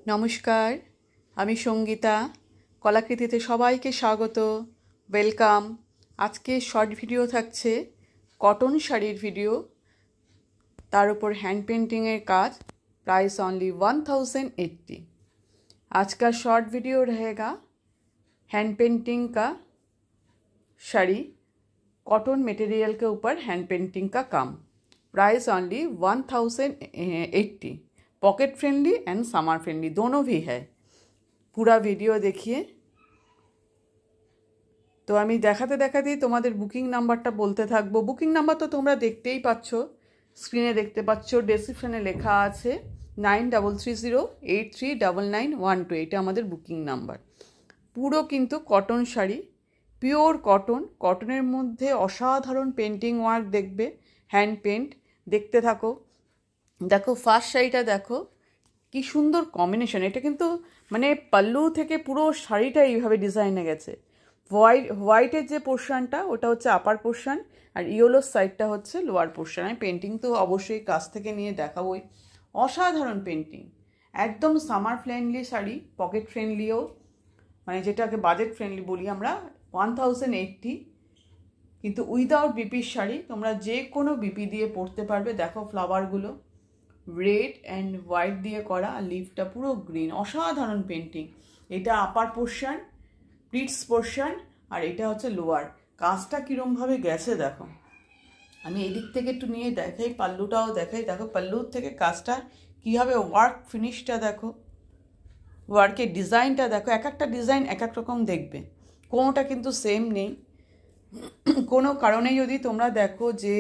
নমস্কার, আমি সঙ্গীতা। কলাকৃতিতে সবাইকে স্বাগত, ওয়েলকাম। আজকে শর্ট ভিডিও থাকছে, কটন শাড়ির ভিডিও, তার উপর हैंड पेंटिंगेर काज। Price only 1080। आज का शॉर्ट वीडियो रहेगा हैंड पेंटिंग का शाड़ी, कॉटन मटेरियल के ऊपर हैंड पेंटिंग का काम। Price only 1080। Pocket friendly and summer friendly दोनों भी है। पूरा वीडियो देखिए। तो আমি দেখাতে দেখাতেই তোমাদের বুকিং নাম্বারটা বলতে থাকবো। বুকিং নাম্বার তো তোমরা দেখতেই পাচ্ছ, স্ক্রিনে দেখতে পাচ্ছ, ডেসক্রিপশনে লেখা আছে 9330839912। এটা আমাদের বুকিং নাম্বার। পুরো কিন্তু কটন শাড়ি, পিওর কটন। কটনের মধ্যে অসাধারণ পেন্টিং ওয়ার্ক দেখবে, হ্যান্ড পেন্ট। দেখতে থাকো। দেখো ফার্স্ট শাড়িটা দেখো, কি সুন্দর কম্বিনেশন। এটা কিন্তু মানে পাল্লু থেকে পুরো শাড়িটা এইভাবে ডিজাইনে গেছে। হোয়াইটের যে পোর্শনটা ওটা হচ্ছে আপার পোর্শন, আর ইয়েলো সাইডটা হচ্ছে লোয়ার পোর্শন। আমি পেন্টিং তো অবশ্যই কাছ থেকে নিয়ে দেখাবোই। অসাধারণ পেন্টিং, একদম সামার ফ্রেন্ডলি শাড়ি, পকেট ফ্রেন্ডলিও, মানে যেটাকে বাজেট ফ্রেন্ডলি বলি আমরা। 1080, কিন্তু উইদাউট বিপির শাড়ি। তোমরা যে কোনো বিপি দিয়ে পরতে পারবে। দেখো ফ্লাওয়ারগুলো রেড অ্যান্ড হোয়াইট দিয়ে করা, আর লিফটা পুরো গ্রিন। অসাধারণ পেন্টিং। এটা আপার পোর্শন, প্লিটস পোর্শন, আর এটা হচ্ছে লোয়ার। কাজটা কীরমভাবে গেছে দেখো। আমি এদিক থেকে একটু নিয়ে দেখাই, পাল্লুটাও দেখাই। দেখো পাল্লুর থেকে কাজটা কীভাবে ওয়ার্ক ফিনিশটা দেখো, ওয়ার্কের ডিজাইনটা দেখো। এক একটা ডিজাইন এক এক রকম দেখবে, কোনোটা কিন্তু সেম নেই। কোনো কারণে যদি তোমরা দেখো যে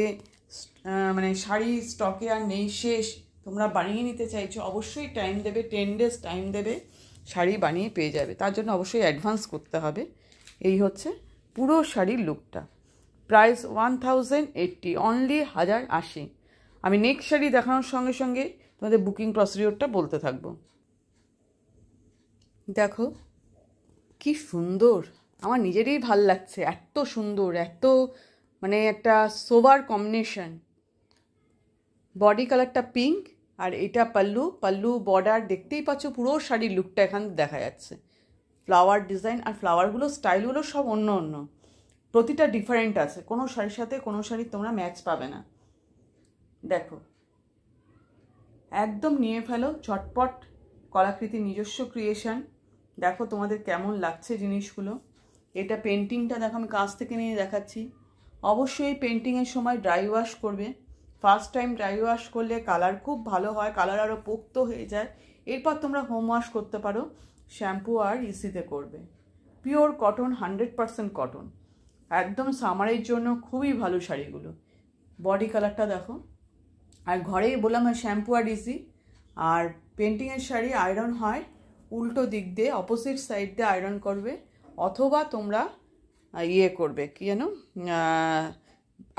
মানে শাড়ি স্টকে আর নেই, শেষ, তোমরা বানিয়ে নিতে চাইছো, অবশ্যই টাইম দেবে, 10 ডেজ টাইম দেবে, শাড়ি বানিয়ে পেয়ে যাবে। তার জন্য অবশ্যই অ্যাডভান্স করতে হবে। এই হচ্ছে পুরো শাড়ির লুকটা। Price 1080, only 1080। আমি নেক্সট শাড়ি দেখানোর সঙ্গে সঙ্গে তোমাদের বুকিং প্রসিডিওরটা বলতে থাকবো। দেখো কি সুন্দর, আমার নিজেরই ভাল লাগছে। এত সুন্দর, এত মানে একটা সোবার কম্বিনেশন। বডি কালারটা পিঙ্ক, আর এটা পাল্লু বর্ডার দেখতেই পাচ্ছ। পুরো শাড়ির লুকটা এখানে দেখা যাচ্ছে। ফ্লাওয়ার ডিজাইন, আর ফ্লাওয়ারগুলো স্টাইলগুলো সব অন্য অন্য, প্রতিটা ডিফারেন্ট আছে। কোনো শাড়ির সাথে কোনো শাড়ির তোমরা ম্যাচ পাবে না। দেখো একদম নিয়ে ফেলো ঝটপট। কলাকৃতি নিজস্ব ক্রিয়েশন। দেখো তোমাদের কেমন লাগছে জিনিসগুলো। এটা পেন্টিংটা দেখো, আমি কাছ থেকে নিয়ে দেখাচ্ছি। অবশ্যই পেন্টিংয়ের সময় ড্রাই ওয়াশ করবে। ফার্স্ট টাইম ড্রাই ওয়াশ করলে কালার খুব ভালো হয়, কালার আরও পোক্ত হয়ে যায়। এরপর তোমরা হোম ওয়াশ করতে পারো, শ্যাম্পু আর ইসিতে করবে। পিওর কটন, 100% কটন, একদম সামারের জন্য খুবই ভালো শাড়িগুলো। বডি কালারটা দেখো। আর ঘরেই বললাম শ্যাম্পু আর ইসি। আর পেন্টিংয়ের শাড়ি আয়রন হয় উল্টো দিক দিয়ে, অপোজিট সাইড দিয়ে আয়রন করবে, অথবা তোমরা ইয়ে করবে, কি যেন,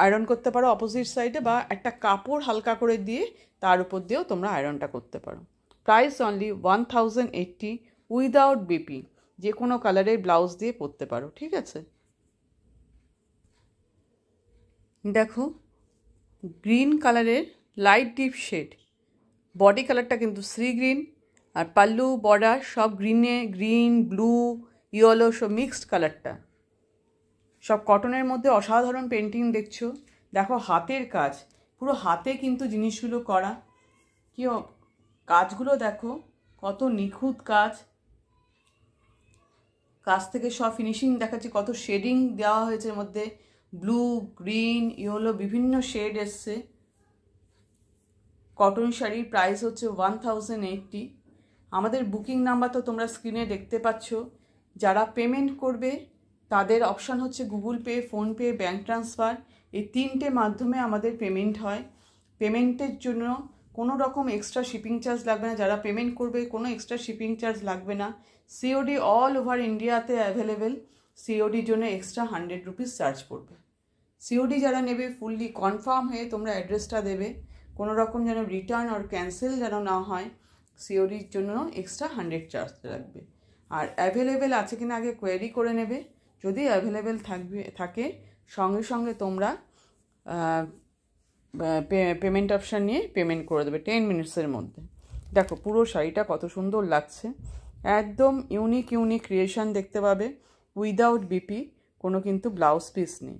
আয়রন করতে পারো অপোজিট সাইডে, বা একটা কাপড় হালকা করে দিয়ে তার উপর দিয়েও তোমরা আয়রনটা করতে পারো। Price only 1080, without BP. যে কোনো কালারের ব্লাউজ দিয়ে পরতে পারো, ঠিক আছে। দেখো গ্রিন কালারের লাইট ডিপ শেড, বডি কালারটা কিন্তু সি গ্রিন, আর পাল্লু বর্ডার সব গ্রিনে, গ্রিন, ব্লু, ইয়েলো, সব মিক্সড কালারটা, সব কটনের মধ্যে। অসাধারণ পেন্টিং দেখছো। দেখো হাতের কাজ, পুরো হাতে কিন্তু জিনিসগুলো করা। কি কাজগুলো দেখো, কত নিখুঁত কাজ। কাজ থেকে সব ফিনিশিং দেখাচ্ছি, কত শেডিং দেওয়া হয়েছে এর মধ্যে। ব্লু, গ্রিন, ইয়েলো, বিভিন্ন শেড এসছে। কটন শাড়ির প্রাইস হচ্ছে 1080। আমাদের বুকিং নাম্বার তো তোমরা স্ক্রিনে দেখতে পাচ্ছ। যারা পেমেন্ট করবে তাদের অপশান হচ্ছে Google pay, PhonePe, bank transfer. এই তিনটে মাধ্যমে আমাদের পেমেন্ট হয়। পেমেন্টের জন্য কোনো রকম এক্সট্রা শিপিং চার্জ লাগবে না। যারা পেমেন্ট করবে কোনো এক্সট্রা শিপিং চার্জ লাগবে না। সিওডি অল ওভার ইন্ডিয়াতে অ্যাভেলেবেল। সিওডির জন্য এক্সট্রা 100 রুপিস চার্জ পড়বে। সিওডি যারা নেবে ফুললি কনফার্ম হয়ে তোমরা অ্যাড্রেসটা দেবে, কোনো রকম যেন রিটার্ন আর ক্যান্সেল যেন না হয়। সিওডির জন্য এক্সট্রা 100 চার্জ লাগবে। আর অ্যাভেলেবেল আছে কিনা আগে কোয়েরি করে নেবে। যদি অ্যাভেলেবেল থাকে সঙ্গে সঙ্গে তোমরা পেমেন্ট অপশান নিয়ে পেমেন্ট করে দেবে 10 মিনিটসের মধ্যে। দেখো পুরো শাড়িটা কত সুন্দর লাগছে, একদম ইউনিক ক্রিয়েশন দেখতে পাবে, উইদাউট বিপি, কোনো কিন্তু ব্লাউজ পিস নেই।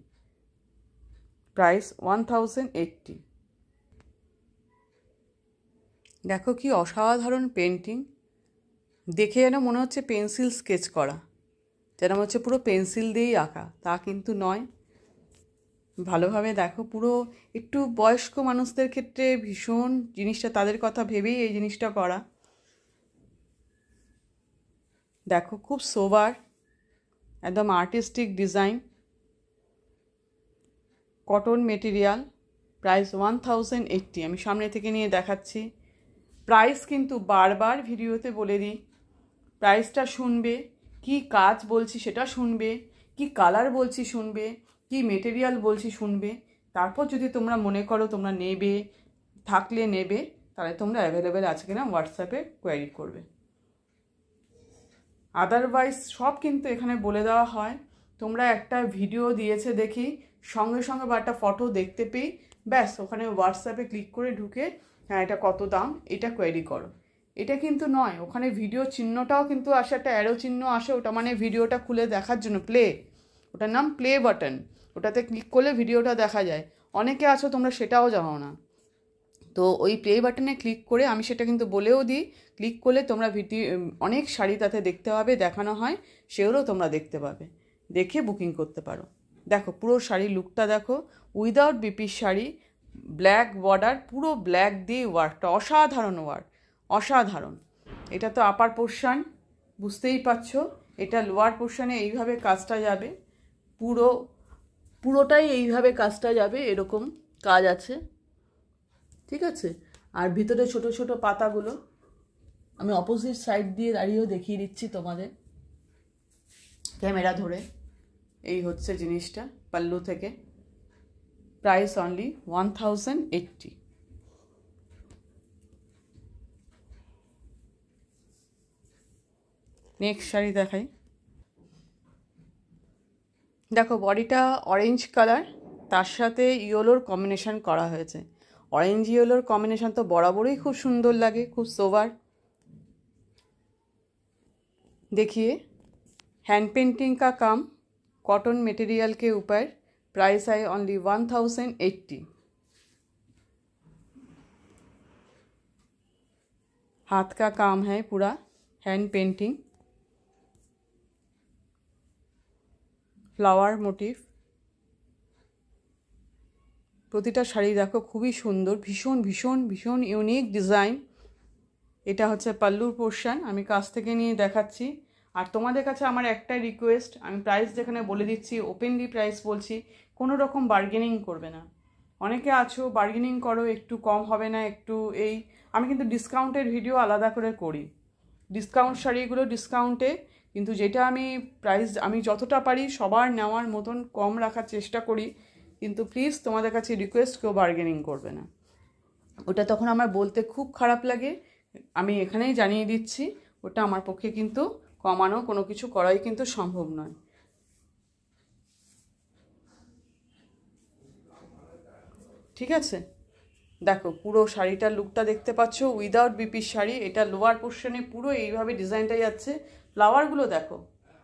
প্রাইস 1080। দেখো কি অসাধারণ পেন্টিং, দেখে যেন মনে হচ্ছে পেন্সিল স্কেচ করা, যেন মনে হচ্ছে পুরো পেন্সিল দিয়েই আঁকা, তা কিন্তু নয়। ভালোভাবে দেখো, পুরো একটু বয়স্ক মানুষদের ক্ষেত্রে ভীষণ জিনিসটা, তাদের কথা ভেবেই এই জিনিসটা করা। দেখো খুব সোবার, একদম artistic design, cotton material. Price 1080। আমি সামনে থেকে নিয়ে দেখাচ্ছি। প্রাইস কিন্তু বারবার ভিডিওতে বলে দিই, প্রাইসটা শুনবে, কি কাজ বলছি সেটা শুনবে, কি কালার বলছি শুনবে, কি মেটেরিয়াল বলছি শুনবে, তারপর যদি তোমরা মনে করো তোমরা নেবে, থাকলে নেবে, তাহলে তোমরা অ্যাভেলেবেল আছে কিনা হোয়াটসঅ্যাপে কোয়ারি করবে। আদারওয়াইজ সব কিন্তু এখানে বলে দেওয়া হয়। তোমরা একটা ভিডিও দিয়েছে দেখি, সঙ্গে সঙ্গে বা একটা ফটো দেখতে পেয়ে ব্যাস ওখানে হোয়াটসঅ্যাপে ক্লিক করে ঢুকে হ্যাঁ এটা কত দাম এটা কোয়ারি করো, এটা কিন্তু নয়। ওখানে ভিডিও চিহ্নটাও কিন্তু আসে, একটা অ্যারো চিহ্ন আসে, ওটা মানে ভিডিওটা খুলে দেখার জন্য, প্লে, ওটার নাম প্লে বাটন, ওটাতে ক্লিক করলে ভিডিওটা দেখা যায়। অনেকে আছো তোমরা সেটাও জানো না, তো ওই প্লে বাটনে ক্লিক করে, আমি সেটা কিন্তু বলেও দিই, ক্লিক করলে তোমরা ভিডিও অনেক শাড়ি তাতে দেখতে পাবে, দেখানো হয়, সেগুলো তোমরা দেখতে পাবে, দেখে বুকিং করতে পারো। দেখো পুরো শাড়ির লুকটা দেখো, উইদাউট বিপির শাড়ি, ব্ল্যাক বর্ডার, পুরো ব্ল্যাক দিয়ে ওয়ার্কটা, অসাধারণ ওয়ার্ক, অসাধারণ। এটা তো আপার পোর্শন, বুঝতেই পারছো, এটা লোয়ার পোর্শনে এইভাবে কাজটা যাবে, পুরোটাই এইভাবে কাজটা যাবে, এরকম কাজ আছে, ঠিক আছে। আর ভিতরে ছোট ছোট পাতাগুলো আমি অপোজিট সাইড দিয়ে দাঁড়িয়েও দেখিয়ে দিচ্ছি তোমাদের ক্যামেরা ধরে। এই হচ্ছে জিনিসটা পাল্লু থেকে। Price only 1080। নেক্সট শাড়ি দেখাই। দেখো বডিটা অরেঞ্জ কালার, তার সাথে ইয়েলোর কম্বিনেশন করা হয়েছে। অরেঞ্জ ইয়েলোর কম্বিনেশন তো বরাবরই খুব সুন্দর লাগে, খুব সোবার। देखिए हैंड पेंटिंग का काम, कॉटन मटेरियल के ऊपर। प्राइस है ओनली 1080। हाथ का काम है पूरा, हैंड पेंटिंग, फ्लावर मोटिव। প্রতিটা শাড়ি দেখো খুবই সুন্দর, ভীষণ ভীষণ ভীষণ ইউনিক ডিজাইন। এটা হচ্ছে পাল্লুর পোর্শন, আমি কাছ থেকে নিয়ে দেখাচ্ছি। আর তোমাদের কাছে আমার একটাই রিকোয়েস্ট, আমি প্রাইস যেখানে বলে দিচ্ছি ওপেনলি প্রাইস বলছি, কোনো রকম বার্গেনিং করবে না। অনেকে আছো বার্গেনিং করো, একটু কম হবে না, একটু এই, আমি কিন্তু ডিসকাউন্টের ভিডিও আলাদা করে করি, ডিসকাউন্ট শাড়িগুলো ডিসকাউন্টে, কিন্তু যেটা আমি প্রাইস আমি যতটা পারি সবার নেওয়ার মতন কম রাখার চেষ্টা করি। কিন্তু প্লিজ তোমাদের কাছে রিকোয়েস্ট, কেউ বার্গেনিং করবে না, ওটা তখন আমার বলতে খুব খারাপ লাগে। আমি এখানেই জানিয়ে দিচ্ছি, ওটা আমার পক্ষে কিন্তু কমানো কোনো কিছু করাই কিন্তু সম্ভব নয়। ঠিক আছে, দেখো পুরো শাড়িটার লুকটা দেখতে পাচ্ছ, উইদাউট বিপির শাড়ি। এটা লোয়ার পোর্শনে পুরো এইভাবে ডিজাইনটা যাচ্ছে। ফ্লাওয়ারগুলো দেখো,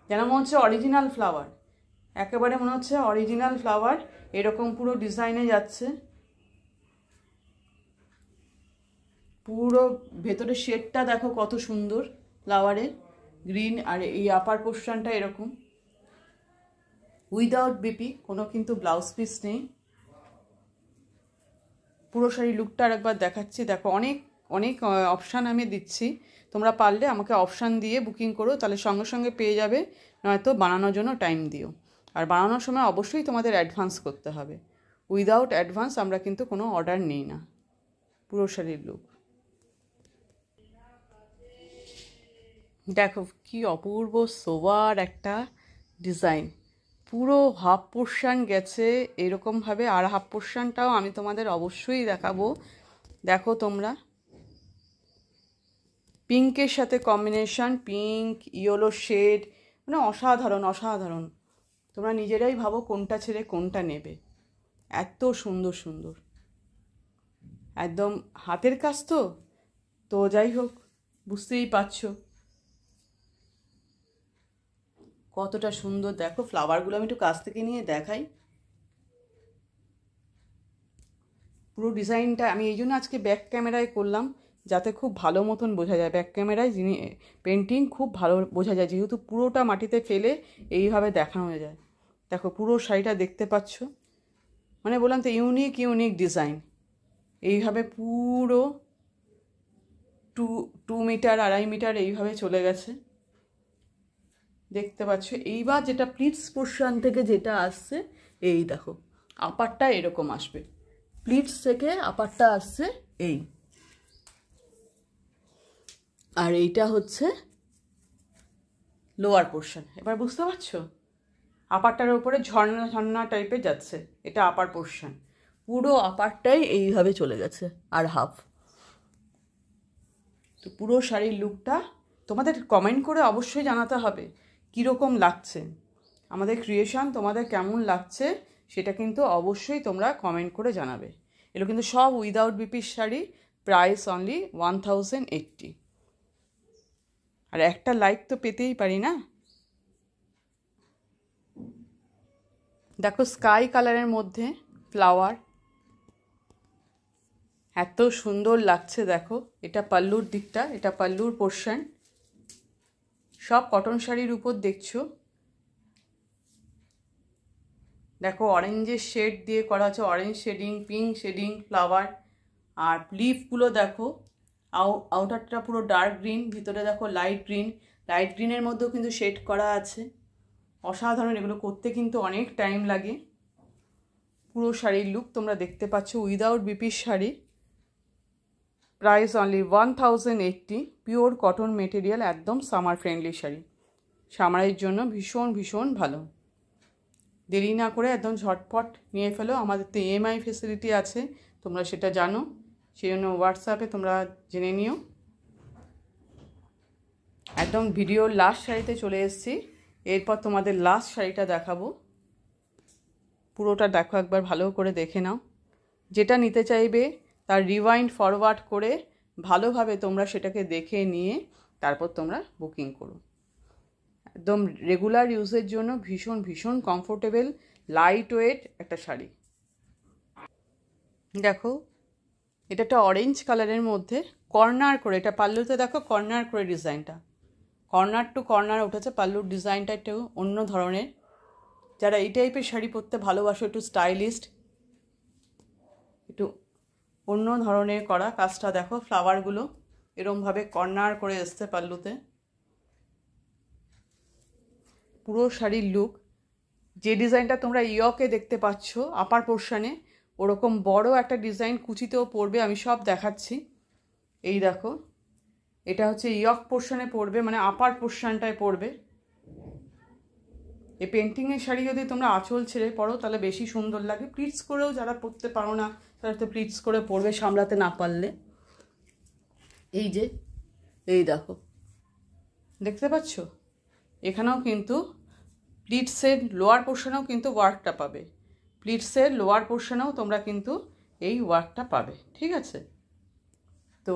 যেন মনে হচ্ছে অরিজিনাল ফ্লাওয়ার, একেবারে মনে হচ্ছে অরিজিনাল ফ্লাওয়ার, এরকম পুরো ডিজাইনে যাচ্ছে। পুরো ভেতরে শেডটা দেখো কত সুন্দর ফ্লাওয়ারের, গ্রিন, আর এই আপার পোর্শনটা এরকম উইদাউট বিপি, কোনো কিন্তু ব্লাউজ পিস নেই। পুরো শাড়ি লুকটা আরেকবার দেখাচ্ছি। দেখো অনেক অনেক অপশান আমি দিচ্ছি, তোমরা পারলে আমাকে অপশান দিয়ে বুকিং করো, তাহলে সঙ্গে সঙ্গে পেয়ে যাবে, নয়তো বানানোর জন্য টাইম দিও। আর বানানোর সময় অবশ্যই তোমাদের অ্যাডভান্স করতে হবে, উইদাউট অ্যাডভান্স আমরা কিন্তু কোনো অর্ডার নিই না। পুরো শাড়ির লুক দেখো, কি অপূর্ব সোবার একটা ডিজাইন, পুরো হাফ পোর্শন গেছে এরকমভাবে, আর হাফ পোর্শনটাও আমি তোমাদের অবশ্যই দেখাবো। দেখো তোমরা, পিঙ্কের সাথে কম্বিনেশন, পিঙ্ক ইয়েলো শেড, মানে অসাধারণ অসাধারণ। তোমরা নিজেরাই ভাবো কোনটা ছেড়ে কোনটা নেবে, এত সুন্দর সুন্দর, একদম হাতের কাজ তো তো যাই হোক, বুঝতেই পারছো কতটা সুন্দর। দেখো ফ্লাওয়ারগুলো আমি একটু কাছ থেকে নিয়ে দেখাই। পুরো ডিজাইনটা আমি এই জন্য আজকে ব্যাক ক্যামেরায় করলাম, যাতে খুব ভালো মতন বোঝা যায়। ব্যাক ক্যামেরায় পেন্টিং খুব ভালো বোঝা যায়, যেহেতু পুরোটা মাটিতে ফেলে এইভাবে দেখানো যায়। দেখো পুরো শাড়িটা দেখতে পাচ্ছ, মানে বললাম তো ইউনিক ইউনিক ডিজাইন। এইভাবে পুরো 2 মিটার 2.5 মিটার এইভাবে চলে গেছে, দেখতে পাচ্ছ। এইবার যেটা প্লিটস পোর্শন থেকে যেটা আসছে, এই দেখো আপারটা এরকম আসবে, প্লিটস থেকে আপারটা আসছে এই, আর এইটা হচ্ছে লোয়ার পোর্শন। এবার বুঝতে পারছো, আপারটার উপরে ঝর্ণা ঝর্ণা টাইপের যাচ্ছে, এটা আপার পোর্শন। পুরো আপারটাই এইভাবে চলে গেছে আর হাফ। তো পুরো শাড়ির লুকটা তোমাদের কমেন্ট করে অবশ্যই জানাতে হবে কীরকম লাগছে। আমাদের ক্রিয়েশন তোমাদের কেমন লাগছে সেটা কিন্তু অবশ্যই তোমরা কমেন্ট করে জানাবে। এগুলো কিন্তু সব উইদাউট বিপির শাড়ি, প্রাইস অনলি 1080। আর একটা লাইক তো পেতেই পারি না। দেখো স্কাই কালারের মধ্যে ফ্লাওয়ার, এত সুন্দর লাগছে। দেখো এটা পাল্লুর দিকটা, এটা পাল্লুর পোর্শন। সব কটন শাড়ির উপর দেখছো, দেখো অরেঞ্জের শেড দিয়ে করা হচ্ছে, orange shading, pink shading flower. আর লিফগুলো দেখো, আউটারটা পুরো ডার্ক গ্রিন, ভিতরে দেখো লাইট গ্রিন, লাইট গ্রিনের মধ্যেও কিন্তু শেড করা আছে। অসাধারণ, এগুলো করতে কিন্তু অনেক টাইম লাগে। পুরো শাড়ির লুক তোমরা দেখতে পাচ্ছ, উইদাউট বিপির sari, price only 1080। Pure cotton material, একদম সামার ফ্রেন্ডলি শাড়ি, সামারের জন্য ভীষণ ভীষণ ভালো। দেরি না করে একদম ঝটপট নিয়ে ফেলো। আমাদের তো EMI ফেসিলিটি আছে, তোমরা সেটা জানো, সেই জন্য হোয়াটসঅ্যাপে তোমরা জেনে নিও। একদম ভিডিওর লাস্ট শাড়িতে চলে এসেছি, এরপর তোমাদের লাস্ট শাড়িটা দেখাবো। পুরোটা দেখো, একবার ভালো করে দেখে নাও। যেটা নিতে চাইবে তার রিওয়াইন্ড ফরওয়ার্ড করে ভালোভাবে তোমরা সেটাকে দেখে নিয়ে তারপর তোমরা বুকিং করো। একদম রেগুলার ইউজের জন্য ভীষণ ভীষণ কমফোর্টেবল, লাইট ওয়েট একটা শাড়ি। দেখো এটা একটা অরেঞ্জ কালারের মধ্যে কর্নার করে, এটা পাল্লুতে দেখো কর্নার করে ডিজাইনটা, কর্নার টু কর্নার উঠেছে। পাল্লুর ডিজাইনটা একটু অন্য ধরনের। যারা এই টাইপের শাড়ি পরতে ভালোবাসো, একটু স্টাইলিস্ট, একটু অন্য ধরনের করা কাজটা, দেখো ফ্লাওয়ারগুলো এরমভাবে কর্নার করে এসছে পাল্লুতে। পুরো শাড়ির লুক, যে ডিজাইনটা তোমরা ইয়কে দেখতে পাচ্ছ আপার পোর্শনে, ওরকম বড় একটা ডিজাইন কুচিতেও পড়বে, আমি সব দেখাচ্ছি। এই দেখো এটা হচ্ছে ইয়ক পোর্শনে পড়বে, মানে আপার পোর্শনটায় পড়বে। এই পেন্টিংয়ের শাড়ি যদি তোমরা আঁচল ছেড়ে পরো তাহলে বেশি সুন্দর লাগে। প্লিটস করেও যারা পরতে পারো না তারা তো প্লিটস করে পরবে সামলাতে না পারলে। এই যে এই দেখো দেখতে পাচ্ছ, এখানেও কিন্তু প্লিটসের লোয়ার পোর্শনেও কিন্তু ওয়ার্কটা পাবে, প্লিটসের লোয়ার পোর্শনেও তোমরা কিন্তু এই ওয়ার্কটা পাবে, ঠিক আছে। তো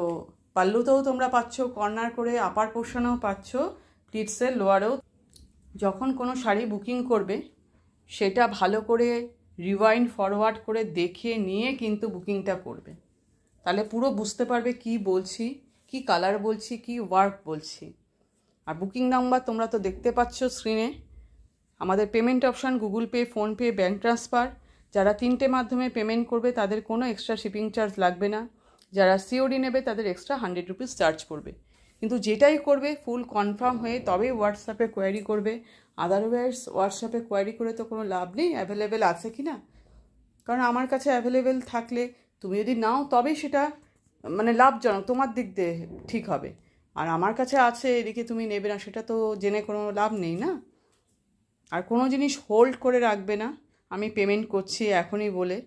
পাল্লুতেও তোমরা পাচ্ছ কর্নার করে, আপার পোর্শনেও পাচ্ছ, প্লিটসের লোয়ারেও। যখন কোনো শাড়ি বুকিং করবে সেটা ভালো করে রিওয়াইন্ড ফরওয়ার্ড করে দেখে নিয়ে কিন্তু বুকিংটা করবে, তাহলে পুরো বুঝতে পারবে কি বলছি, কি কালার বলছি, কি ওয়ার্ক বলছি। আর বুকিং নাম্বার তোমরা তো দেখতে পাচ্ছ স্ক্রিনে। আমাদের payment option Google pay, PhonePe, bank transfer. যারা 3টে মাধ্যমে পেমেন্ট করবে তাদের কোনো এক্সট্রা শিপিং চার্জ লাগবে না। যারা সিওডি নেবে তাদের এক্সট্রা 100 রুপিস চার্জ পড়বে। কিন্তু যেটাই করবে ফুল কনফার্ম হয়ে তবেই হোয়াটসঅ্যাপে কোয়ারি করবে, আদারওয়াইজ হোয়াটসঅ্যাপে কোয়ারি করে তো কোনো লাভ নেই অ্যাভেলেবেল আছে কি না। কারণ আমার কাছে অ্যাভেলেবেল থাকলে তুমি যদি নাও তবেই সেটা মানে লাভজনক, তোমার দিক দিয়ে ঠিক হবে। আর আমার কাছে আছে এদিকে তুমি নেবে না, সেটা তো জেনে কোনো লাভ নেই না। আর কোনো জিনিস হোল্ড করে রাখবে না, আমি পেমেন্ট করছি এখনই বলে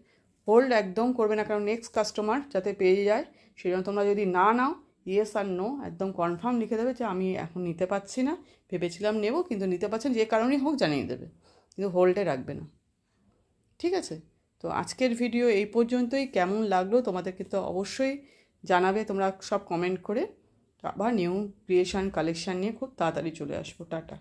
হোল্ড একদম করবে না, কারণ নেক্সট কাস্টমার যাতে পেয়ে যায় সেই জন্য তোমরা যদি না নাও ইয়েস আর নো একদম কনফার্ম লিখে দেবে যে আমি এখন নিতে পারছি না, ভেবেছিলাম নেব কিন্তু নিতে পারছি না, যে কারণেই হোক জানিয়ে দেবে, কিন্তু হোল্ডে রাখবে না, ঠিক আছে। তো আজকের ভিডিও এই পর্যন্তই। কেমন লাগলো তোমাদেরকে তো অবশ্যই জানাবে তোমরা সব কমেন্ট করে। আবার নিউ ক্রিয়েশন কালেকশান নিয়ে খুব তাড়াতাড়ি চলে আসবো। টাটা।